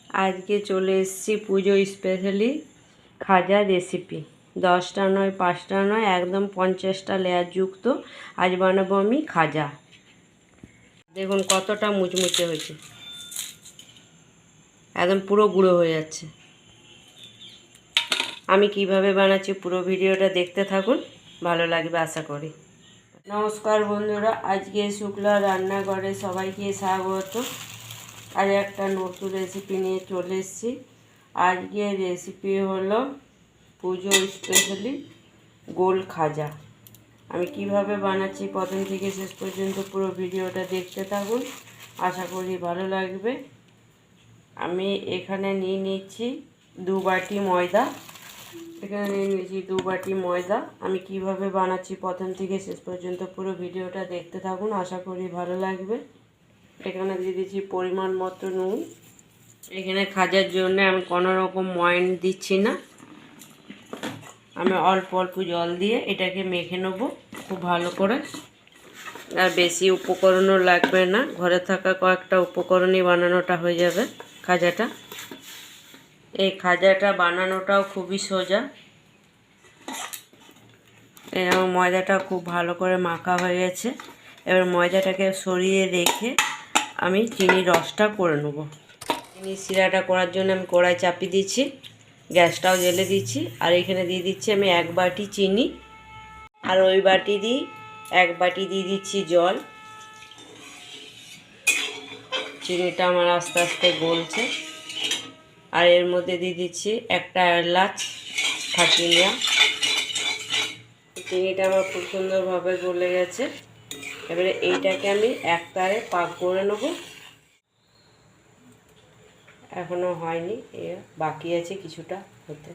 আজকে চলে এসেছি পুজো স্পেশালি খাজা রেসিপি। 10টা নয় 5টা নয় একদম 50টা লেয়ার যুক্ত আজ বানাবো আমি খাজা। দেখুন কতটা মুচমুচে হয়েছে, একদম পুরো গুঁড়ো হয়ে যাচ্ছে। আমি কিভাবে বানাচ্ছি পুরো ভিডিওটা দেখতে থাকুন, ভালো লাগবে আশা করি। নমস্কার বন্ধুরা, আজকে শুক্লা রান্নাঘরে সবাইকে স্বাগত। আর একটা নতুন রেসিপি নিয়ে চলে এসেছি। আজকের রেসিপি হলো পুজো স্পেশালি গোল খাজা। আমি কিভাবে বানাচ্ছি প্রথম থেকে শেষ পর্যন্ত পুরো ভিডিওটা দেখতে থাকুন, আশা করি ভালো লাগবে। আমি এখানে নিয়ে নিচ্ছি 2 বাটি ময়দা। আমি কিভাবে বানাচ্ছি প্রথম থেকে শেষ পর্যন্ত পুরো ভিডিওটা দেখতে থাকুন, আশা করি ভালো লাগবে। এখানে দিয়ে দিচ্ছি পরিমাণ মতো নুন। এখানে খাজার জন্য আমি কোনো রকম ময়ন দিচ্ছি না, আমি অল্প অল্প জল দিয়ে এটাকে মেখে নেবো খুব ভালো করে। আর বেশি উপকরণও লাগবে না, ঘরে থাকা কয়েকটা উপকরণই বানানোটা হয়ে যাবে খাজাটা। এই খাজাটা বানানোটাও খুবই সোজা। এরকম ময়দাটা খুব ভালো করে মাখা হয়ে গেছে। এবার ময়দাটাকে সরিয়ে রেখে আমি চিনির রসটা করে নেব। চিনির শিরাটা করার জন্য আমি কড়াই চাপিয়ে দিচ্ছি, গ্যাসটাও জ্বেলে দিচ্ছি। আর এখানে দিয়ে দিচ্ছি আমি 1 বাটি চিনি, আর ওই বাটি দিয়ে 1 বাটি দিয়ে দিচ্ছি জল। চিনিটা আমার আস্তে আস্তে গলছে। আর এর মধ্যে দিয়ে দিচ্ছি একটা এলাচ ফাটিয়ে নেওয়া। চিনিটা আমার খুব সুন্দরভাবে গলে গেছে। এবারে এইটাকে আমি একতারে পাক করে নেব। এখনও হয়নি, বাকি আছে কিছুটা হতে।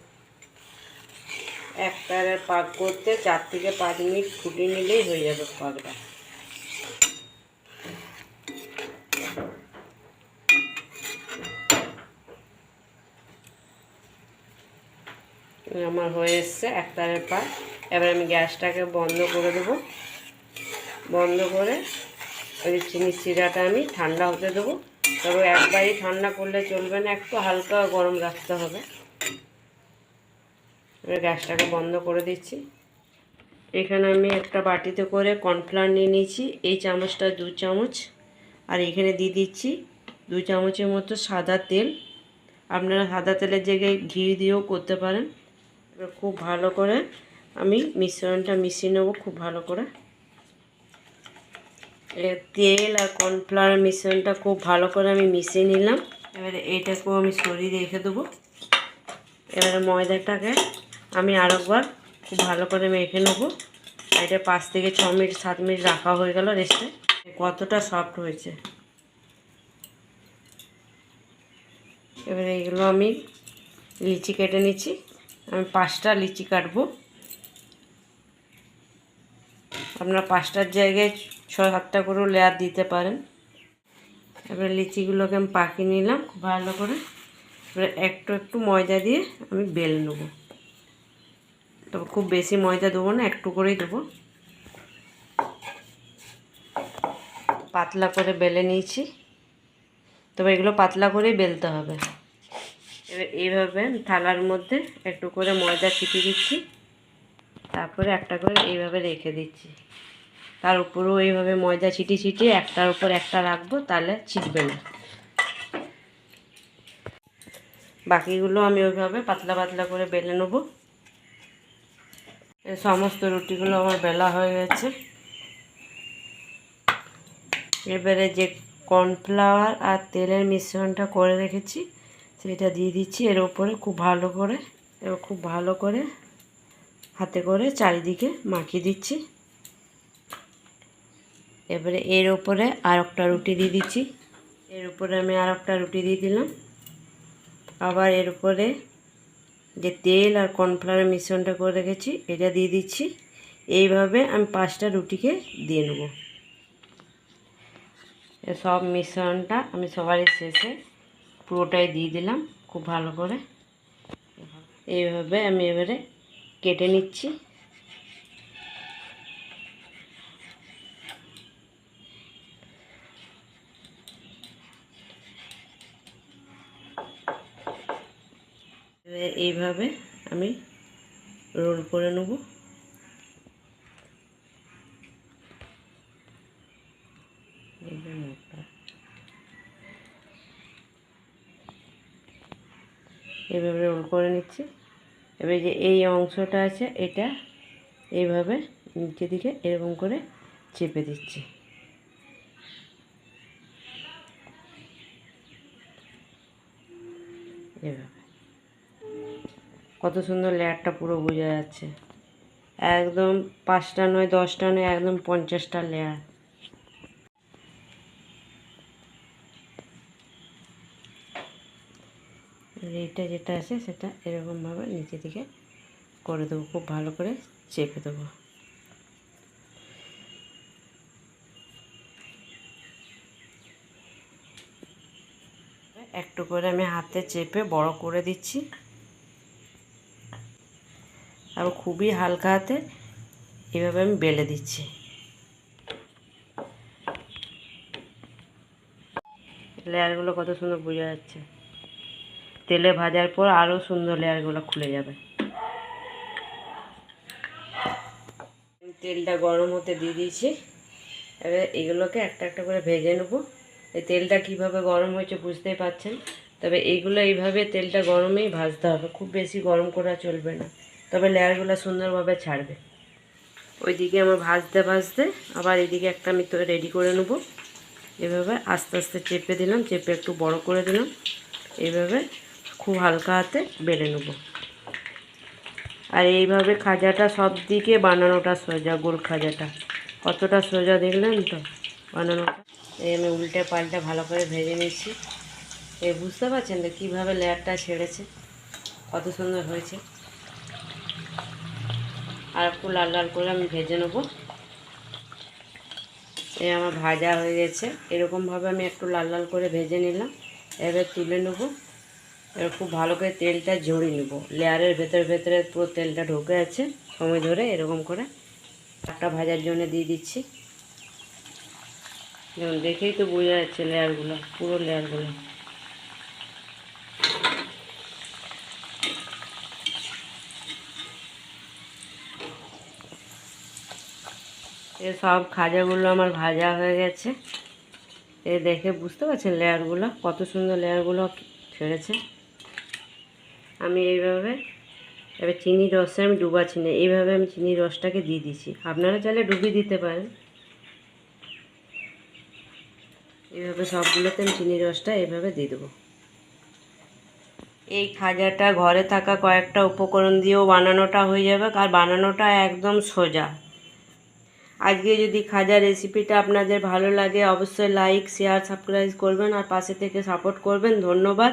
একতারে পাক করতে 4 থেকে 5 মিনিট ফুটিয়ে নিলেই হয়ে যাবে পাকটা। আমার হয়ে এসছে একতারের পাক। এবার আমি গ্যাসটাকে বন্ধ করে দেবো। বন্ধ করে ওই চিনির শিরাটা আমি ঠান্ডা হতে দেবো। তবে একবারই ঠান্ডা করলে চলবে না, একটু হালকা গরম রাখতে হবে। এবার গ্যাসটাকে বন্ধ করে দিচ্ছি। এখানে আমি একটা বাটিতে করে কর্নফ্লাওয়ার নিয়ে নিয়েছি, এই চামচটা 2 চামচ। আর এখানে দিয়ে দিচ্ছি 2 চামচের মতো সাদা তেল। আপনারা সাদা তেলের জায়গায় ঘি দিয়েও করতে পারেন। এবার খুব ভালো করে আমি মিশ্রণটা মিশিয়ে নেবো খুব ভালো করে। তেল আর কর্নফ্লাওয়ার মিশ্রণটা খুব ভালো করে আমি মিশিয়ে নিলাম। এবারে এইটাকেও আমি সরিয়ে রেখে দেবো। এবারে ময়দাটাকে আমি আরেকবার খুব ভালো করে মেখে নেবো। এটা 5 থেকে 6 মিনিট 7 মিনিট রাখা হয়ে গেল রেস্টে। কতটা সফট হয়েছে। এবারে এগুলো আমি লিচি কেটে নিচ্ছি। আমি 5টা লিচি কাটবো। আপনারা 5টার জায়গায় 6-7টা করেও লেয়ার দিতে পারেন। এবারে লিচিগুলোকে আমি পাকিয়ে নিলাম খুব ভালো করে। এবারে একটু একটু ময়দা দিয়ে আমি বেলে নেব। তবে খুব বেশি ময়দা দেবো না, একটু করেই দেবো। পাতলা করে বেলে নিয়েছি, তবে এগুলো পাতলা করেই বেলতে হবে। এবার এইভাবে থালার মধ্যে একটু করে ময়দা ছিটিয়ে দিচ্ছি, তারপরে একটা করে এইভাবে রেখে দিচ্ছি। তার উপরেও এইভাবে ময়দা ছিটিয়ে ছিটিয়ে একটার উপর একটা রাখবো, তাহলে ছিটবে না। বাকিগুলো আমি ওইভাবে পাতলা পাতলা করে বেলে নেব। এই সমস্ত রুটিগুলো আমার বেলা হয়ে গেছে। এবারে যে কর্নফ্লাওয়ার আর তেলের মিশ্রণটা করে রেখেছি সেটা দিয়ে দিচ্ছি এর উপরে খুব ভালো করে। এবার খুব ভালো করে হাতে করে চারিদিকে মাখিয়ে দিচ্ছি। এবারে এর উপরে আর একটা রুটি দিয়ে দিচ্ছি। এর উপরে আমি আর একটা রুটি দিয়ে দিলাম। আবার এর উপরে যে তেল আর কর্নফ্লাওয়ারের মিশ্রণটা করে রেখেছি এটা দিয়ে দিচ্ছি। এইভাবে আমি 5টা রুটিকে দিয়ে নেব। সব মিশ্রণটা আমি সবারই শেষে পুরোটাই দিয়ে দিলাম খুব ভালো করে। এইভাবে আমি এবারে কেটে নিচ্ছি। এইভাবে আমি রোল করে নেব। এইভাবে রোল করে নিচ্ছি। এবার যে এই অংশটা আছে এটা এইভাবে নিচের দিকে এরকম করে চেপে দিচ্ছি। এভাবে কত সুন্দর লেয়ারটা পুরো বোঝা যাচ্ছে। একদম 5টা নয় 10টা নয়, একদম 50টা লেয়ার। এইটা যেটা আছে সেটা এরকমভাবে নিচে দিকে করে দেবো, খুব ভালো করে চেপে দেবো। একটু করে আমি হাতে চেপে বড় করে দিচ্ছি, আর খুবই হালকা হাতে এভাবে আমি বেলে দিচ্ছি। লেয়ারগুলো কত সুন্দর বোঝা যাচ্ছে। তেলে ভাজার পর আরও সুন্দর লেয়ারগুলো খুলে যাবে। তেলটা গরম হতে দিয়ে দিয়েছি। এবার এগুলোকে একটা একটা করে ভেজে নেব। এই তেলটা কিভাবে গরম হয়েছে বুঝতেই পারছেন। তবে এইগুলো এইভাবে তেলটা গরমেই ভাজতে হবে, খুব বেশি গরম করা চলবে না, তবে লেয়ারগুলো সুন্দরভাবে ছাড়বে। ওইদিকে আমার ভাজতে ভাজতে আবার এদিকে একটা আমি তো রেডি করে নেব। এভাবে আস্তে আস্তে চেপে দিলাম, চেপে একটু বড় করে দিলাম। এইভাবে খুব হালকা হাতে বেলে নেব। আর এইভাবে খাজাটা সব দিকে বানানোটা সোজা, গোল খাজাটা কতটা সোজা দেখলেন তো বানানোটা। এই আমি উল্টে পাল্টে ভালো করে ভেজে নিচ্ছি। এই বুঝতে পারছেন তো কীভাবে লেয়ারটা ছেড়েছে, কত সুন্দর হয়েছে। আর একটু লাল লাল করে আমি ভেজে নেব। এই আমার ভাজা হয়ে গেছে। এরকমভাবে আমি একটু লাল লাল করে ভেজে নিলাম। এবার তুলে নেব। এবার খুব ভালো করে তেলটা ঝরিয়ে নেব। লেয়ারের ভেতরে ভেতরে পুরো তেলটা ঢুকে আছে। সময় ধরে এরকম করে একটা ভাজার জন্য দিয়ে দিচ্ছি। যেমন দেখেই তো বোঝা যাচ্ছে লেয়ারগুলো, পুরো লেয়ারগুলো। এ সব খাজাগুলো আমার ভাজা হয়ে গেছে। এ দেখে বুঝতে পারছেন লেয়ারগুলো কত সুন্দর লেয়ারগুলো ছেড়েছে। আমি এইভাবে এবার চিনির রসে আমি ডুবাচ্ছি না, এইভাবে আমি চিনির রসটাকে দিয়ে দিচ্ছি। আপনারা চাইলে ডুবিয়ে দিতে পারেন। এইভাবে সবগুলোতে আমি চিনির রসটা এইভাবে দিয়ে দেবো। এই খাজাটা ঘরে থাকা কয়েকটা উপকরণ দিয়েও বানানোটা হয়ে যাবে, আর বানানোটা একদম সোজা। আজকে যদি খাজা রেসিপিটা আপনাদের ভালো লাগে অবশ্যই লাইক শেয়ার সাবস্ক্রাইব করবেন, আর পাশে থেকে সাপোর্ট করবেন। ধন্যবাদ।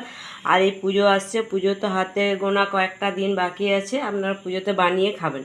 আর এই পুজো আসছে, পুজো তো হাতে গোনা কয়েকটা দিন বাকি আছে, আপনারা পুজোতে বানিয়ে খাবেন।